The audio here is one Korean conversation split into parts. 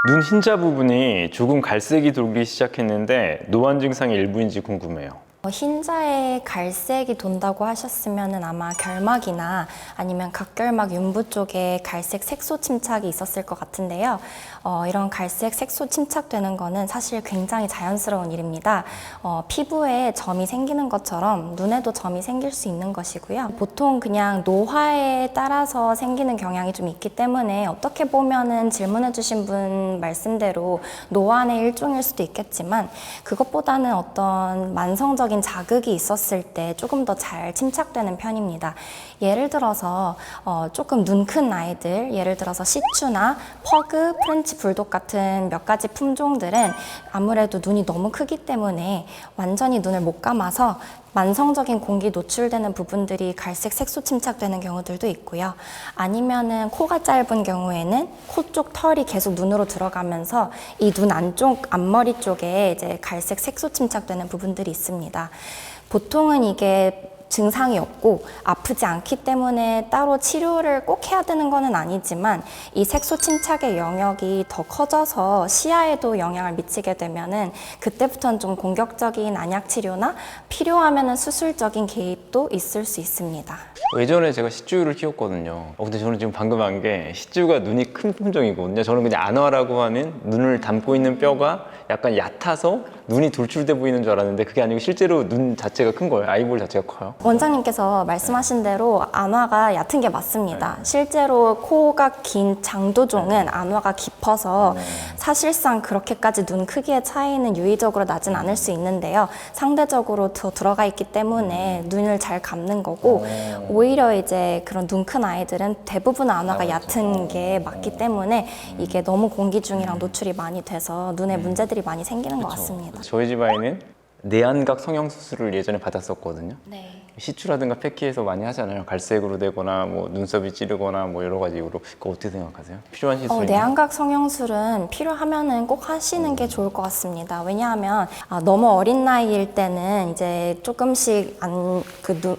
눈 흰자 부분이 조금 갈색이 돌기 시작했는데 노안 증상의 일부인지 궁금해요. 흰자에 갈색이 돈다고 하셨으면 아마 결막이나 아니면 각결막 윤부 쪽에 갈색 색소 침착이 있었을 것 같은데요. 이런 갈색 색소 침착되는 거는 사실 굉장히 자연스러운 일입니다. 피부에 점이 생기는 것처럼 눈에도 점이 생길 수 있는 것이고요. 보통 그냥 노화에 따라서 생기는 경향이 좀 있기 때문에 어떻게 보면은 질문해 주신 분 말씀대로 노안의 일종일 수도 있겠지만 그것보다는 어떤 만성적인 자극이 있었을 때 조금 더 잘 침착되는 편입니다. 예를 들어서 조금 눈 큰 아이들, 예를 들어서 시츄나 퍼그, 프렌치 불독 같은 몇 가지 품종들은 아무래도 눈이 너무 크기 때문에 완전히 눈을 못 감아서 만성적인 공기 노출되는 부분들이 갈색 색소 침착되는 경우들도 있고요. 아니면은 코가 짧은 경우에는 코 쪽 털이 계속 눈으로 들어가면서 이 눈 안쪽 앞머리 쪽에 이제 갈색 색소 침착되는 부분들이 있습니다. 보통은 이게 증상이 없고 아프지 않기 때문에 따로 치료를 꼭 해야 되는 거는 아니지만 이 색소 침착의 영역이 더 커져서 시야에도 영향을 미치게 되면은 그때부터는 좀 공격적인 안약 치료나 필요하면은 수술적인 개입도 있을 수 있습니다. 예전에 제가 시쭈를 키웠거든요. 근데 저는 지금 방금 한 게 시쭈가 눈이 큰 품종이거든요. 저는 그냥 안화라고 하는 눈을 담고 있는 뼈가 약간 얕아서 눈이 돌출돼 보이는 줄 알았는데 그게 아니고 실제로 눈 자체가 큰 거예요. 아이볼 자체가 커요. 원장님께서 말씀하신 대로 안화가 얕은 게 맞습니다. 실제로 코가 긴 장도종은 안화가 깊어서 사실상 그렇게까지 눈 크기의 차이는 유의적으로 나진 않을 수 있는데요. 상대적으로 더 들어가 있기 때문에 눈을 잘 감는 거고 오히려 이제 그런 눈 큰 아이들은 대부분 안화가 얕은 게 맞기 때문에 이게 너무 공기 중이랑 노출이 많이 돼서 눈에 문제들이 많이 생기는 것 같습니다. 저희 집 아이는 내안각 성형 수술을 예전에 받았었거든요. 네. 시추라든가 패키에서 많이 하잖아요. 갈색으로 되거나 뭐 눈썹이 찌르거나 뭐 여러 가지 이유로. 그거 어떻게 생각하세요? 필요한 시술이? 내안각 성형술은 필요하면은 꼭 하시는 게 좋을 것 같습니다. 왜냐하면 너무 어린 나이일 때는 이제 조금씩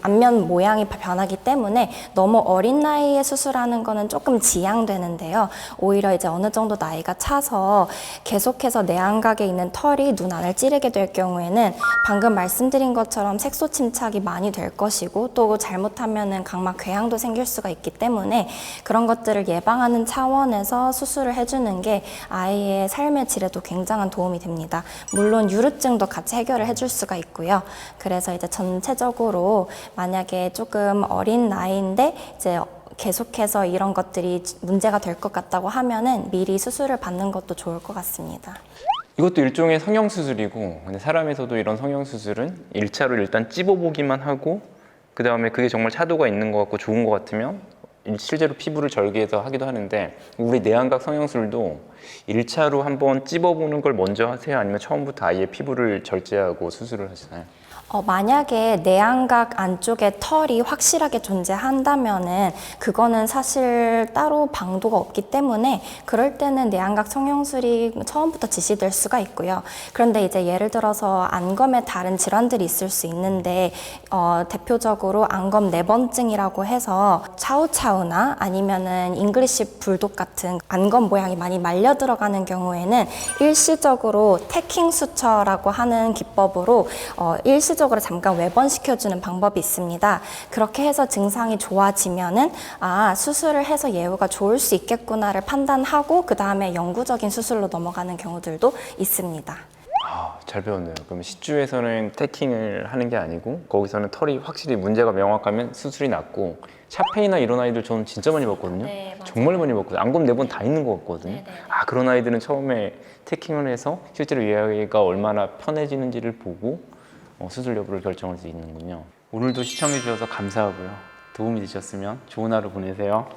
안면 모양이 변하기 때문에 너무 어린 나이에 수술하는 거는 조금 지양되는데요. 오히려 이제 어느 정도 나이가 차서 계속해서 내안각에 있는 털이 눈 안을 찌르게 될 경우에는 방금 말씀드린 것처럼 색소 침착이 많이 될 것이고 또 잘못하면은 각막 궤양도 생길 수가 있기 때문에 그런 것들을 예방하는 차원에서 수술을 해주는 게 아이의 삶의 질에도 굉장한 도움이 됩니다. 물론 유루증도 같이 해결을 해줄 수가 있고요. 그래서 이제 전체적으로 만약에 조금 어린 나이인데 이제 계속해서 이런 것들이 문제가 될 것 같다고 하면은 미리 수술을 받는 것도 좋을 것 같습니다. 이것도 일종의 성형수술이고 근데 사람에서도 이런 성형수술은 1차로 일단 찝어보기만 하고 그 다음에 그게 정말 차도가 있는 것 같고 좋은 것 같으면 실제로 피부를 절개해서 하기도 하는데 우리 내안각 성형술도 1차로 한번 찝어보는 걸 먼저 하세요? 아니면 처음부터 아예 피부를 절제하고 수술을 하시나요? 만약에 내안각 안쪽에 털이 확실하게 존재한다면은 그거는 사실 따로 방도가 없기 때문에 그럴 때는 내안각 성형술이 처음부터 지시될 수가 있고요. 그런데 이제 예를 들어서 안검에 다른 질환들이 있을 수 있는데 대표적으로 안검 내번증이라고 해서 차우차우나 아니면은 잉글리시 불독 같은 안검 모양이 많이 말려 들어가는 경우에는 일시적으로 태킹 수처라고 하는 기법으로 일시적으로 잠깐 외번시켜주는 방법이 있습니다. 그렇게 해서 증상이 좋아지면은 수술을 해서 예후가 좋을 수 있겠구나를 판단하고 그 다음에 영구적인 수술로 넘어가는 경우들도 있습니다. 잘 배웠네요. 그럼 시주에서는 태킹을 하는 게 아니고 거기서는 털이 확실히 문제가 명확하면 수술이 낫고 샤페이나 이런 아이들 저는 진짜 많이 봤거든요. 네, 맞아요. 정말 많이 봤거든요. 안검 4번 다 있는 것 같거든요. 네. 그런 아이들은 처음에 태킹을 해서 실제로 얘가 얼마나 편해지는지를 보고 수술 여부를 결정할 수 있는군요. 오늘도 시청해 주셔서 감사하고요. 도움이 되셨으면 좋은 하루 보내세요.